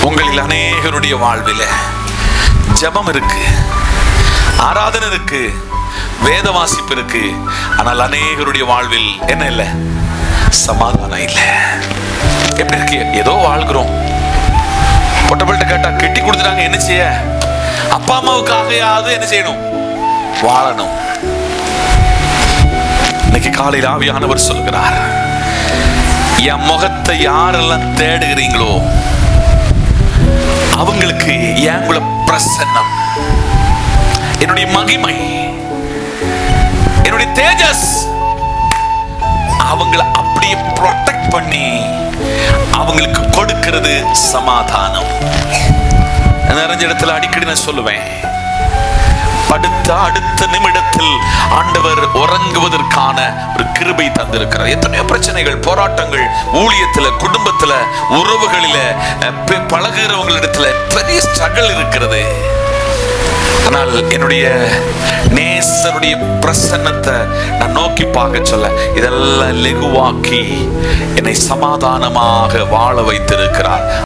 உங்களில் அநேகருடைய வாழ்வில் ஜெபம் இருக்கு, ஆராதனை இருக்கு, வேத வாசிப்பு இருக்கு. ஆனால் அநேகருடைய வாழ்வில் என்ன இல்லை? சமாதானம் இல்லை. எப்படி இருக்கு? ஏதோ வாழ்கிறோம். பொட்டப்பட்ட கேட்டா கெட்டி கொடுத்துட்டாங்க, என்ன செய்ய? அப்பா அம்மாவுக்காகையாவது என்ன செய்யணும்? வாழணும். இன்னைக்கு காலையில் ஆவியானவர் சொல்கிறார், என் முகத்தை யாரெல்லாம் தேடுகிறீங்களோ அவங்களுக்கு என் பிரசன்னம், என்னுடைய மகிமை, என்னுடைய தேஜஸ் அவங்களை அப்படியே ப்ரொடெக்ட் பண்ணி அவங்களுக்கு கொடுக்கிறது சமாதானம். நிறைஞ்ச இடத்துல அடிக்கடி நான் சொல்லுவேன், அடுத்த நிமிடத்தில் ஆண்டவர் உறங்குவதற்கான ஒரு கிருபை தந்திருக்கிறார். எத்தனையோ பிரச்சனைகள், போராட்டங்கள், ஊழியத்துல, குடும்பத்துல, உறவுகளில, பழகுறவங்களிடத்துல பெரிய ஸ்ட்ரகிள் இருக்கிறது. ஆனால் என்னுடைய நேசருடைய பிரசன்னத்தை நான் நோக்கி பார்க்க சொல்ல, இதெல்லாம் லெகுவாக்கி என்னை சமாதானமாக வாழ வைத்திருக்கிறார்.